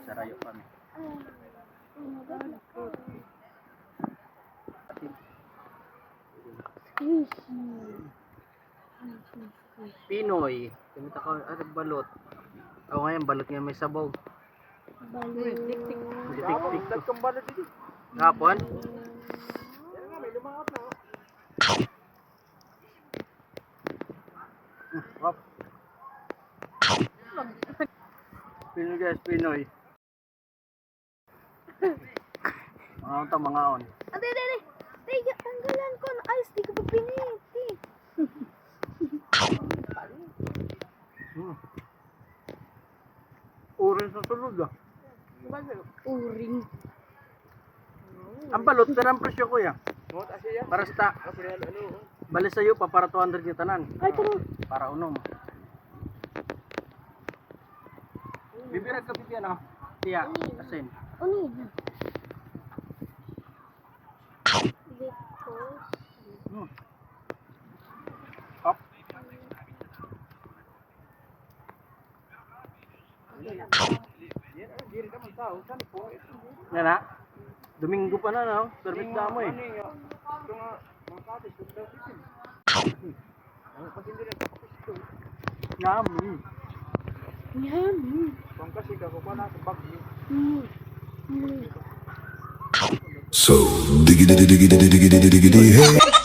Sarayo kami. Pinoy. Kumita ka balot. Ako ngayon balot nga may sabaw. Balot. Tik-tik kang balot dito. Kapon? May lumangat na. Hop. Pinoy guys, Pinoy. Mga unta, mga on. Ate. Tanggalan ko na ice. Di ko pa piniti. Orange sa sulod ah. Uring. Ang balot, pero ang presyo ko ya. Para sa bali sa'yo pa para 200 yung tanan. Ay, taro. Para unom. Bibirag ka bibyan ah. Tiya, asin. Ano yun? Hop. Yan na. Domingo pa na no. Service damo eh. Yummy. Yummy. So, diggity diggity diggity diggity diggity hey.